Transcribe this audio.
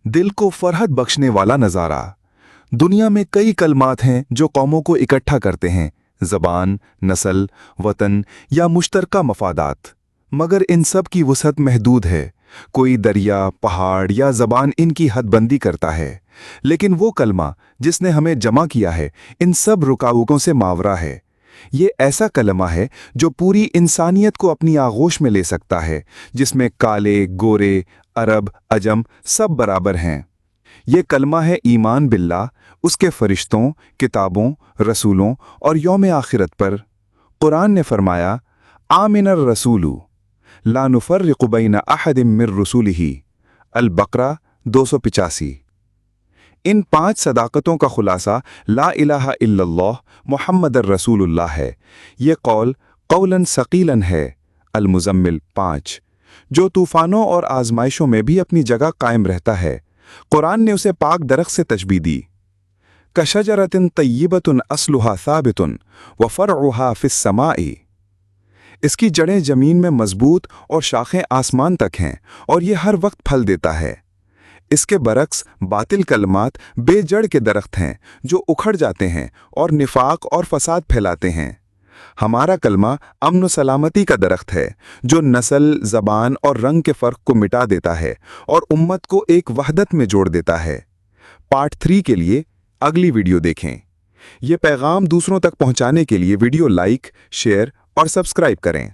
दिल को फरहत बख्शने वाला नज़ारा। दुनिया में कई कलमात हैं जो कौमों को इकट्ठा करते हैं, ज़बान, नस्ल, वतन या मुश्तरका मफादात। मगर इन सब की वुसअत महदूद है। कोई दरिया, पहाड़ या ज़बान इनकी हदबंदी करता है। लेकिन वो कलमा जिसने हमें जमा किया है, इन सब रुकावटों से मावरा है। ये ऐसा कलमा है जो पूरी इंसानियत को अपनी आगोश में ले सकता है, जिसमें काले, गोरे, अरब, अजम सब बराबर हैं। ये कलमा है ईमान बिल्लाह, उसके फरिश्तों, किताबों, रसूलों और यौम आखिरत पर। कुरान ने फरमाया, आमिनर रसूलु ला नुफर्रिकु बैन अहदिम मिर रुसूलिही। अल-बकरा 285। इन 5 सदाकतों का खुलासा ला इलाहा इल्लल्लाह मुहम्मदुर रसूलुल्लाह है। ये कौल कौलन सकीलन है। अल-मुज़म्मिल 5, जो तूफ़ानों और आजमाइशों में भी अपनी जगह कायम रहता है। कुरान ने उसे पाक दरख्त से तशबीह दी, कशजरतिन तय्यबतुन अस्लुहा साबितुन व फ़रउहा फ़िस समाई। इसकी जड़ें ज़मीन में मजबूत और शाखें आसमान तक हैं, और ये हर वक्त फल देता है। इसके बरक्स बातिल कलमात बेजड़ के दरख्त हैं जो उखड़ जाते हैं और निफाक और फसाद फैलाते हैं। हमारा कलमा अमन व सलामती का दरख्त है जो नस्ल, ज़बान और रंग के फ़र्क को मिटा देता है और उम्मत को एक वहदत में जोड़ देता है। पार्ट 3 के लिए अगली वीडियो देखें। ये पैगाम दूसरों तक पहुंचाने के लिए वीडियो लाइक, शेयर और सब्सक्राइब करें।